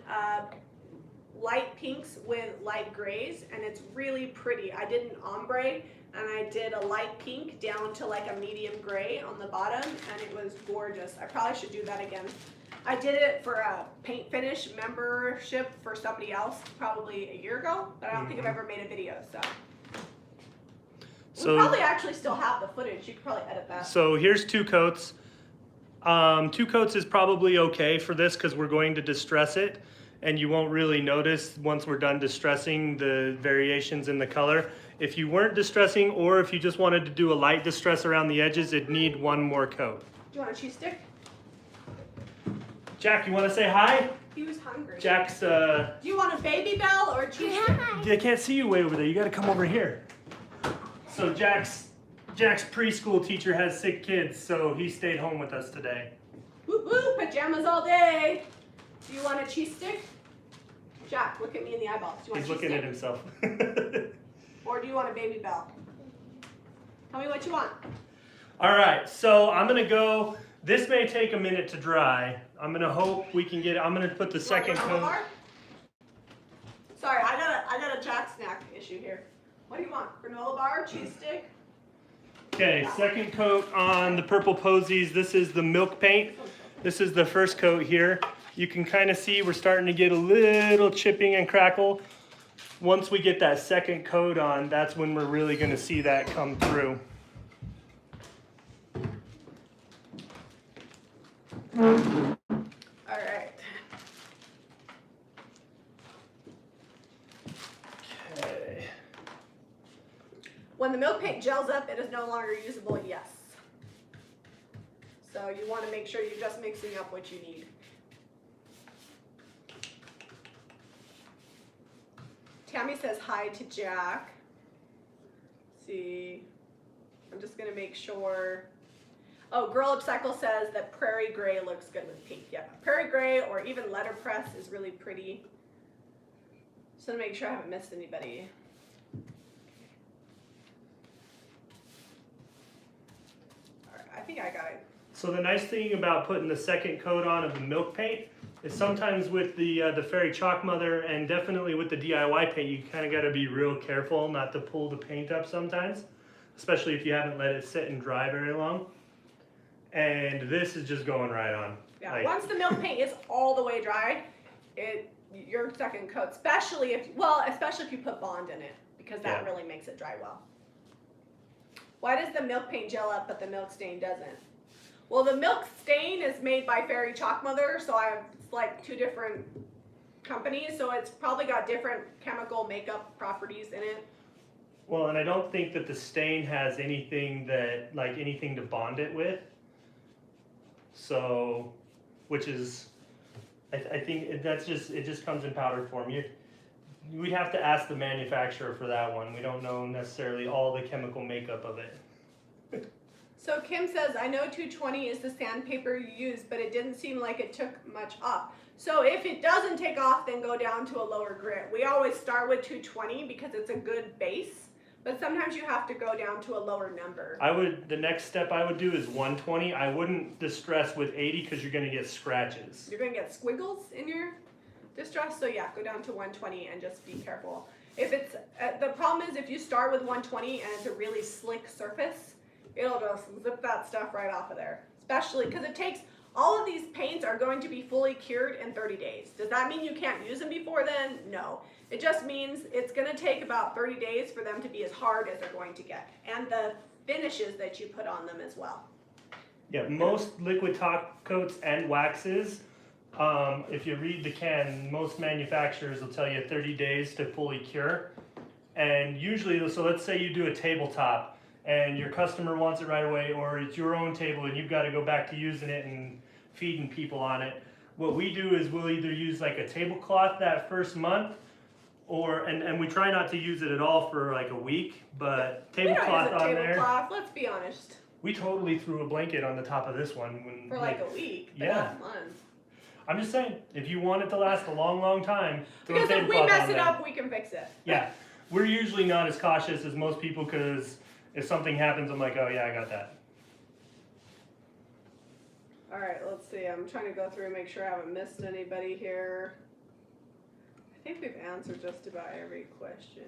Speaker 1: light pinks with light grays, and it's really pretty. I did an ombre, and I did a light pink down to like a medium gray on the bottom, and it was gorgeous. I probably should do that again. I did it for a paint finish membership for somebody else probably a year ago, but I don't think I've ever made a video, so we probably actually still have the footage. You could probably edit that.
Speaker 2: So here's 2 coats. 2 coats is probably okay for this because we're going to distress it, and you won't really notice once we're done distressing the variations in the color. If you weren't distressing, or if you just wanted to do a light distress around the edges, it'd need 1 more coat.
Speaker 1: Do you want a cheese stick?
Speaker 2: Jack, you want to say hi?
Speaker 1: He was hungry.
Speaker 2: Jack's,
Speaker 1: Do you want a baby bell or a cheese stick?
Speaker 2: I can't see you way over there. You got to come over here. So Jack's preschool teacher has sick kids, so he stayed home with us today.
Speaker 1: Whoop whoop, pajamas all day. Do you want a cheese stick? Jack, look at me in the eyeballs. Do you want
Speaker 2: He's
Speaker 1: a cheese
Speaker 2: looking
Speaker 1: stick?
Speaker 2: at himself.
Speaker 1: Or do you want a baby bell? Tell me what you want.
Speaker 2: All right, so I'm gonna go. This may take a minute to dry. I'm gonna hope we can get. I'm gonna put the second coat.
Speaker 1: Bar? Sorry, I got a Jack snack issue here. What do you want? Granola bar, cheese stick?
Speaker 2: Okay, second coat on the purple posies. This is the milk paint. This is the first coat here. You can kind of see we're starting to get a little chipping and crackle. Once we get that second coat on, that's when we're really going to see that come through.
Speaker 1: All right.
Speaker 2: Okay.
Speaker 1: When the milk paint gels up, it is no longer usable, yes. So you want to make sure you're just mixing up what you need. Tammy says hi to Jack. Let's see, I'm just gonna make sure. Oh, Girl Upcycle says that prairie gray looks good with pink. Yeah, prairie gray or even letterpress is really pretty. Just gonna make sure I haven't missed anybody. All right, I think I got it.
Speaker 2: So the nice thing about putting the second coat on of the milk paint is sometimes with the Fairy Chalk Mother and definitely with the DIY paint, you kind of got to be real careful not to pull the paint up sometimes, especially if you haven't let it sit and dry very long. And this is just going right on.
Speaker 1: Yeah,
Speaker 2: like,
Speaker 1: once the milk paint is all the way dry, your second coat, especially if you put Bond in it, because that really makes it dry well. Why does the milk paint gel up but the milk stain doesn't? Well, the milk stain is made by Fairy Chalk Mother, so it's like 2 different companies, so it's probably got different chemical makeup properties in it.
Speaker 2: Well, and I don't think that the stain has anything to bond it with. So, which is, I think it just comes in powdered form. We'd have to ask the manufacturer for that one. We don't know necessarily all the chemical makeup of it.
Speaker 1: So Kim says, I know 220 is the sandpaper you use, but it didn't seem like it took much off. So if it doesn't take off, then go down to a lower grit. We always start with 220 because it's a good base, but sometimes you have to go down to a lower number.
Speaker 2: The next step I would do is 120. I wouldn't distress with 80 because you're going to get scratches.
Speaker 1: You're going to get squiggles in your distress, so yeah, go down to 120 and just be careful. If it's, the problem is if you start with 120 and it's a really slick surface, it'll just zip that stuff right off of there. Especially because it takes, all of these paints are going to be fully cured in 30 days. Does that mean you can't use them before then? No. It just means it's going to take about 30 days for them to be as hard as they're going to get. And the finishes that you put on them as well.
Speaker 2: Yeah, most liquid top coats and waxes, if you read the can, most manufacturers will tell you 30 days to fully cure. And usually, so let's say you do a tabletop, and your customer wants it right away, or it's your own table and you've got to go back to using it and feeding people on it. What we do is we'll either use like a tablecloth that first month, and we try not to use it at all for like a week, but tablecloth on there.
Speaker 1: Let's be honest.
Speaker 2: We totally threw a blanket on the top of this one.
Speaker 1: For like a week, but
Speaker 2: yeah.
Speaker 1: not months.
Speaker 2: I'm just saying, if you want it to last a long, long time, throw a
Speaker 1: Because if we
Speaker 2: tablecloth
Speaker 1: mess
Speaker 2: on
Speaker 1: it
Speaker 2: there.
Speaker 1: up, we can fix it.
Speaker 2: Yeah, we're usually not as cautious as most people because if something happens, I'm like, oh yeah, I got that.
Speaker 1: All right, let's see. I'm trying to go through and make sure I haven't missed anybody here. I think we've answered just about every question.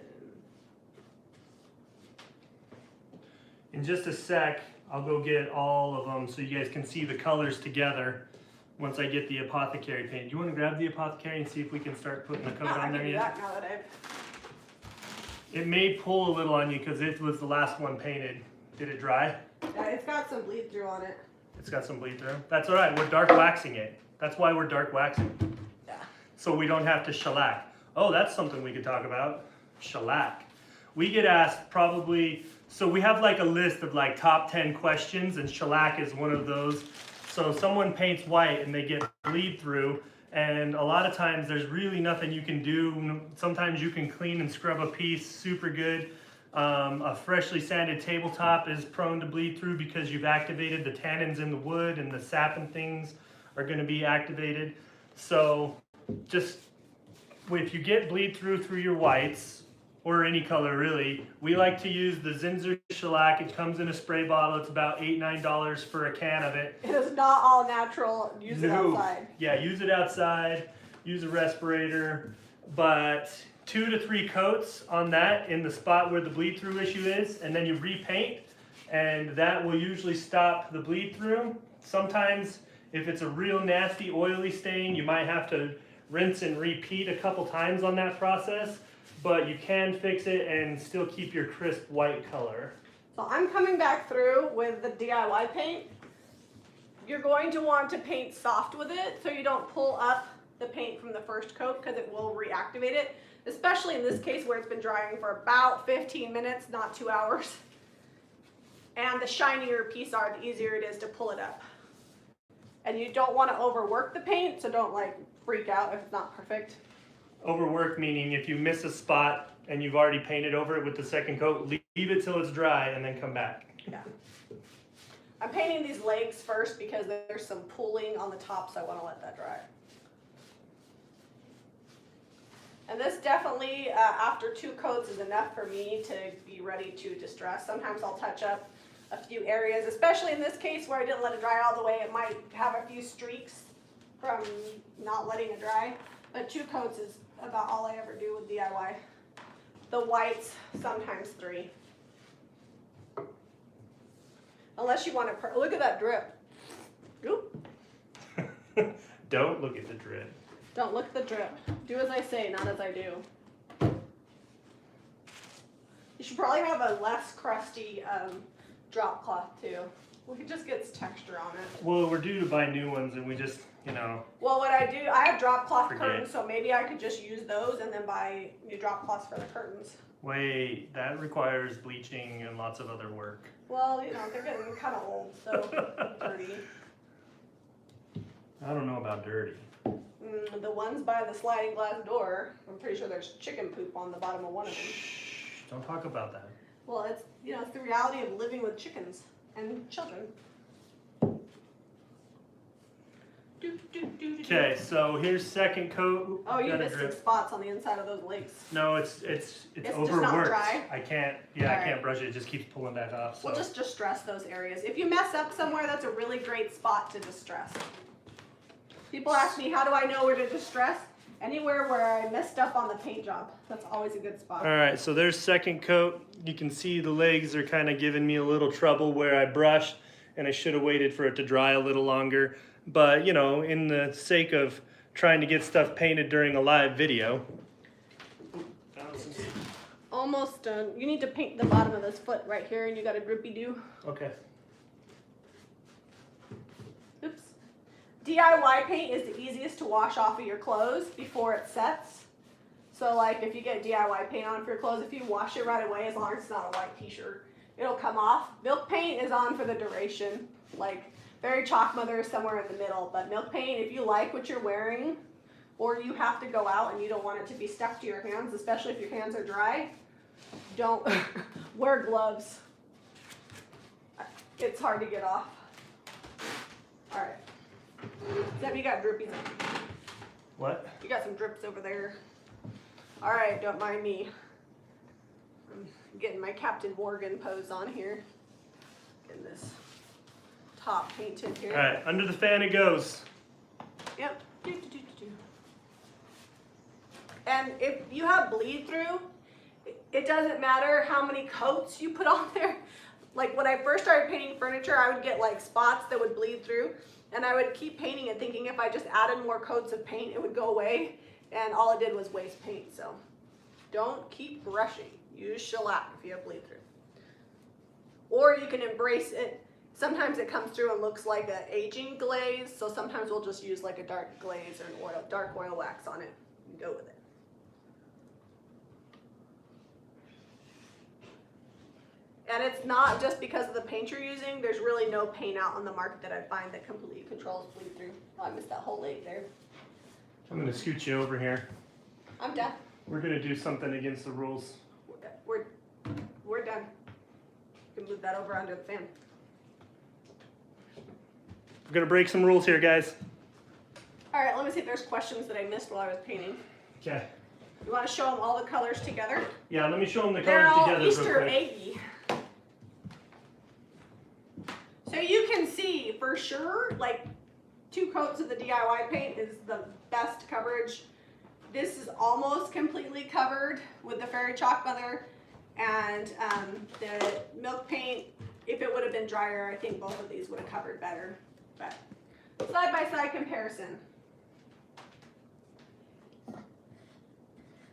Speaker 2: In just a sec, I'll go get all of them so you guys can see the colors together once I get the Apothecary paint. Do you want to grab the Apothecary and see if we can start putting the coat
Speaker 1: No, I
Speaker 2: on
Speaker 1: can
Speaker 2: there
Speaker 1: do
Speaker 2: yet?
Speaker 1: that now that I've...
Speaker 2: It may pull a little on you because it was the last one painted. Did it dry?
Speaker 1: Yeah, it's got some bleed through on it.
Speaker 2: It's got some bleed through. That's all right. We're dark waxing it. That's why we're dark waxing.
Speaker 1: Yeah.
Speaker 2: So we don't have to shellac. Oh, that's something we could talk about. Shellac. We get asked probably, so we have like a list of like top 10 questions and shellac is one of those. So someone paints white and they get bleed through and a lot of times there's really nothing you can do. Sometimes you can clean and scrub a piece super good. A freshly sanded tabletop is prone to bleed through because you've activated the tannins in the wood and the sap and things are going to be activated. So just if you get bleed through your whites or any color really, we like to use the Zinsser shellac. It comes in a spray bottle. It's about $8-9 for a can of it.
Speaker 1: It is not all natural. Use it outside.
Speaker 2: Yeah, use it outside. Use a respirator, but 2 to 3 coats on that in the spot where the bleed through issue is, and then you repaint, and that will usually stop the bleed through. Sometimes if it's a real nasty oily stain, you might have to rinse and repeat a couple times on that process, but you can fix it and still keep your crisp white color.
Speaker 1: So I'm coming back through with the DIY paint. You're going to want to paint soft with it so you don't pull up the paint from the first coat because it will reactivate it, especially in this case where it's been drying for about 15 minutes, not 2 hours. And the shinier pieces are, the easier it is to pull it up. And you don't want to overwork the paint, so don't like freak out if it's not perfect.
Speaker 2: Overwork meaning if you miss a spot and you've already painted over it with the second coat, leave it till it's dry and then come back.
Speaker 1: Yeah. I'm painting these legs first because there's some pooling on the top, so I want to let that dry. And this definitely, after 2 coats, is enough for me to be ready to distress. Sometimes I'll touch up a few areas, especially in this case where I didn't let it dry all the way. It might have a few streaks from not letting it dry. But 2 coats is about all I ever do with DIY. The whites, sometimes 3. Unless you want to, look at that drip. Oop.
Speaker 2: Don't look at the drip.
Speaker 1: Don't look at the drip. Do as I say, not as I do. You should probably have a less crusty drop cloth too. It just gets texture on it.
Speaker 2: Well, we're due to buy new ones and we just, you know.
Speaker 1: Well, what I do, I have drop cloth
Speaker 2: Forget.
Speaker 1: curtains, so maybe I could just use those and then buy new drop cloths for the curtains.
Speaker 2: Wait, that requires bleaching and lots of other work.
Speaker 1: Well, you know, they're getting kind of old, so dirty.
Speaker 2: I don't know about dirty.
Speaker 1: The ones by the sliding glass door, I'm pretty sure there's chicken poop on the bottom of one of them.
Speaker 2: Shh, don't talk about that.
Speaker 1: Well, it's, you know, it's the reality of living with chickens and children.
Speaker 2: Okay, so here's second coat.
Speaker 1: Oh, you
Speaker 2: Got a
Speaker 1: missed some
Speaker 2: drip.
Speaker 1: spots on the inside of those legs.
Speaker 2: No, it's
Speaker 1: just
Speaker 2: overworked.
Speaker 1: not dry?
Speaker 2: I can't, I
Speaker 1: Alright.
Speaker 2: can't brush it. It just keeps pulling back off. So.
Speaker 1: We'll just distress those areas. If you mess up somewhere, that's a really great spot to distress. People ask me, how do I know where to distress? Anywhere where I messed up on the paint job. That's always a good spot.
Speaker 2: All right, so there's second coat. You can see the legs are kind of giving me a little trouble where I brushed and I should have waited for it to dry a little longer. But, you know, in the sake of trying to get stuff painted during a live video.
Speaker 1: Almost done. You need to paint the bottom of this foot right here and you got a drippy do.
Speaker 2: Okay.
Speaker 1: Oops. DIY paint is the easiest to wash off of your clothes before it sets. So like if you get DIY paint on for your clothes, if you wash it right away, as long as it's not a white t-shirt, it'll come off. Milk paint is on for the duration. Like Berry Chalk Mother is somewhere in the middle, but milk paint, if you like what you're wearing, or you have to go out and you don't want it to be stuck to your hands, especially if your hands are dry, don't wear gloves. It's hard to get off. All right. Except you got drippies.
Speaker 2: What?
Speaker 1: You got some drips over there. All right, don't mind me. I'm getting my Captain Morgan pose on here. Getting this top painted here.
Speaker 2: All right, under the fan it goes.
Speaker 1: Yep. And if you have bleed through, it doesn't matter how many coats you put on there. Like when I first started painting furniture, I would get like spots that would bleed through, and I would keep painting it thinking if I just added more coats of paint, it would go away. And all it did was waste paint. So don't keep brushing. Use shellac if you have bleed through. Or you can embrace it. Sometimes it comes through and looks like an aging glaze. So sometimes we'll just use like a dark glaze or an dark oil wax on it and go with it. And it's not just because of the paint you're using. There's really no paint out on the market that I find that completely controls bleed through. Oh, I missed that whole leg there.
Speaker 2: I'm gonna scoot you over here.
Speaker 1: I'm done.
Speaker 2: We're gonna do something against the rules.
Speaker 1: We're done. You can move that over under the fan.
Speaker 2: We're gonna break some rules here, guys.
Speaker 1: All right, let me see if there's questions that I missed while I was painting.
Speaker 2: Okay.
Speaker 1: You want to show them all the colors together?
Speaker 2: Yeah, let me show them the
Speaker 1: They're
Speaker 2: colors
Speaker 1: all
Speaker 2: together
Speaker 1: Easter
Speaker 2: real quick.
Speaker 1: eggy. So you can see for sure, like 2 coats of the DIY paint is the best coverage. This is almost completely covered with the fairy chalk mother, and the milk paint, if it would have been drier, I think both of these would have covered better. But side by side comparison.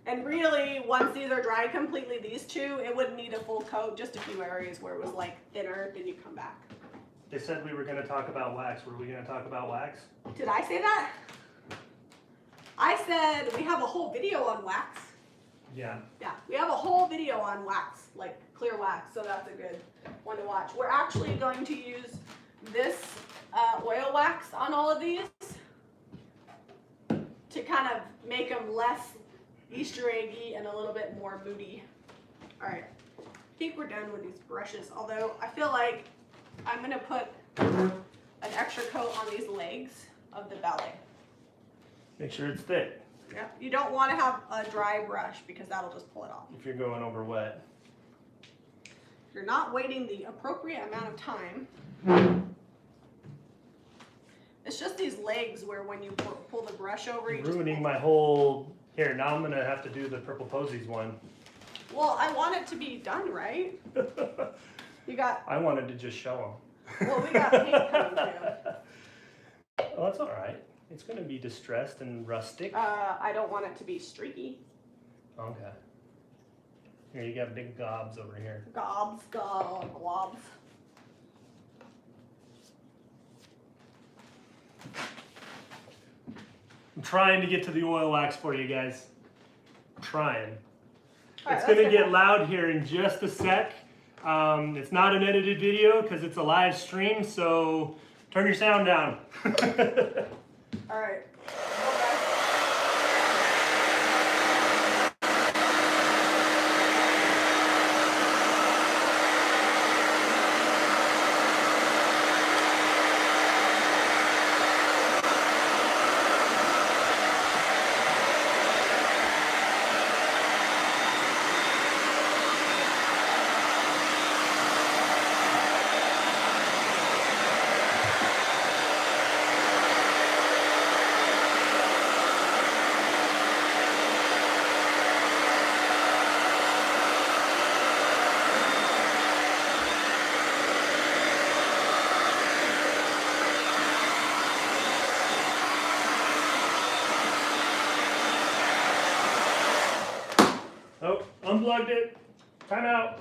Speaker 1: And really, once these are dry completely, these two, it wouldn't need a full coat, just a few areas where it was like thinner, then you come back.
Speaker 2: They said we were gonna talk about wax. Were we gonna talk about wax?
Speaker 1: Did I say that? I said we have a whole video on wax.
Speaker 2: Yeah.
Speaker 1: Yeah, we have a whole video on wax, like clear wax, so that's a good one to watch. We're actually going to use this oil wax on all of these to kind of make them less Easter eggy and a little bit more moody. All right, I think we're done with these brushes, although I feel like I'm gonna put an extra coat on these legs of the ballet.
Speaker 2: Make sure it's thick.
Speaker 1: Yeah, you don't want to have a dry brush because that'll just pull it off.
Speaker 2: If you're going over wet.
Speaker 1: If you're not waiting the appropriate amount of time, it's just these legs where when you pull the brush over, you
Speaker 2: Ruining my whole... Here, now I'm gonna have to do the purple posies one.
Speaker 1: Well, I want it to be done right. You got...
Speaker 2: I wanted to just show them.
Speaker 1: Well, we got paint coming too.
Speaker 2: Oh, that's all right. It's gonna be distressed and rustic.
Speaker 1: I don't want it to be streaky.
Speaker 2: Okay. Here, you got big gobs over here.
Speaker 1: Globs.
Speaker 2: I'm trying to get to the oil wax for you guys. I'm trying.
Speaker 1: All right,
Speaker 2: It's gonna
Speaker 1: let's
Speaker 2: get loud here in just a sec. It's not an edited video because it's a live stream, so turn your sound down.
Speaker 1: All right.
Speaker 2: Oh, unplugged it. Time out.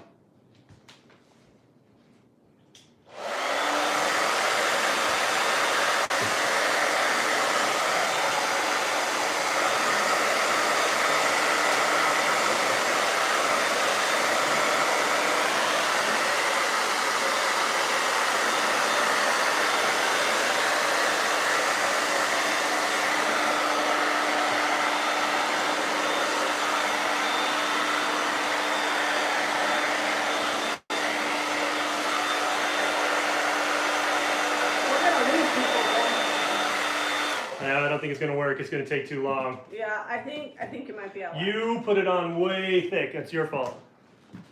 Speaker 2: I don't think it's gonna work. It's gonna take too long.
Speaker 1: Yeah, I think it might be a lot.
Speaker 2: You put it on way thick. That's your fault.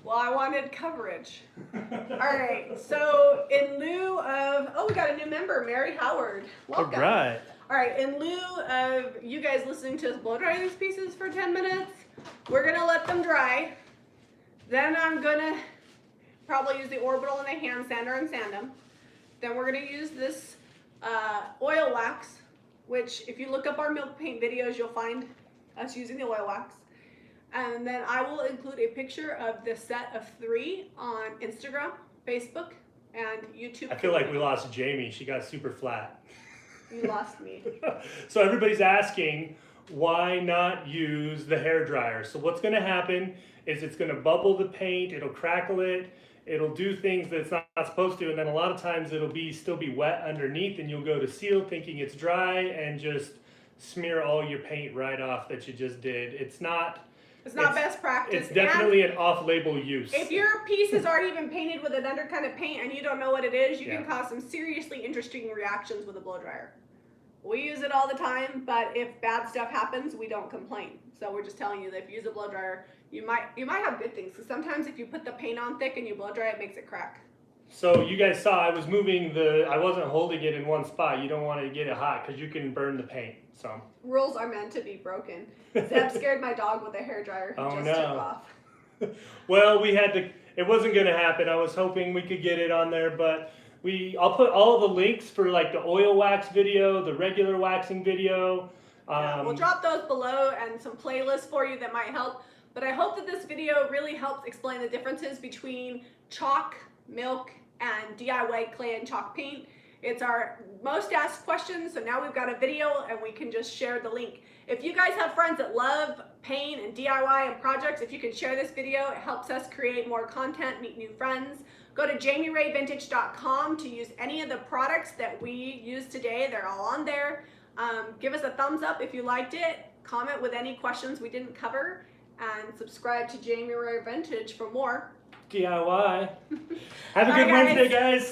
Speaker 1: Well, I wanted coverage. All right, so in lieu of, we got a new member, Mary Howard. Welcome.
Speaker 2: All right.
Speaker 1: All right, in lieu of you guys listening to us blow dry these pieces for 10 minutes, we're gonna let them dry. Then I'm gonna probably use the orbital and the hand sander and sand them. Then we're gonna use this oil wax, which if you look up our milk paint videos, you'll find us using the oil wax. And then I will include a picture of the set of 3 on Instagram, Facebook, and YouTube.
Speaker 2: I feel like we lost Jamie. She got super flat.
Speaker 1: You lost me.
Speaker 2: So everybody's asking, why not use the hairdryer? So what's going to happen is it's going to bubble the paint, it'll crackle it, it'll do things that it's not supposed to, and then a lot of times it'll still be wet underneath, and you'll go to seal thinking it's dry and just smear all your paint right off that you just did. It's not
Speaker 1: Best practice.
Speaker 2: It's definitely an off-label use.
Speaker 1: If your piece is already been painted with an undercut of paint and you don't know what it is, you can cause some seriously interesting reactions with a blow dryer. We use it all the time, but if bad stuff happens, we don't complain. So we're just telling you that if you use a blow dryer, you might have good things. Because sometimes if you put the paint on thick and you blow dry, it makes it crack.
Speaker 2: So you guys saw I was moving I wasn't holding it in one spot. You don't want to get it hot because you can burn the paint. So
Speaker 1: rules are meant to be broken. Zeb scared my dog with a hairdryer. He just took off.
Speaker 2: Well, it wasn't going to happen. I was hoping we could get it on there, but I'll put all the links for like the oil wax video, the regular waxing video.
Speaker 1: We'll drop those below and some playlists for you that might help. But I hope that this video really helps explain the differences between chalk, milk, and DIY clay and chalk paint. It's our most asked questions, so now we've got a video and we can just share the link. If you guys have friends that love paint and DIY and projects, if you can share this video, it helps us create more content, meet new friends. Go to jamirayvintage.com to use any of the products that we use today. They're all on there. Give us a thumbs up if you liked it. Comment with any questions we didn't cover. And subscribe to Jami Ray Vintage for more
Speaker 2: DIY. Have a good Wednesday, guys.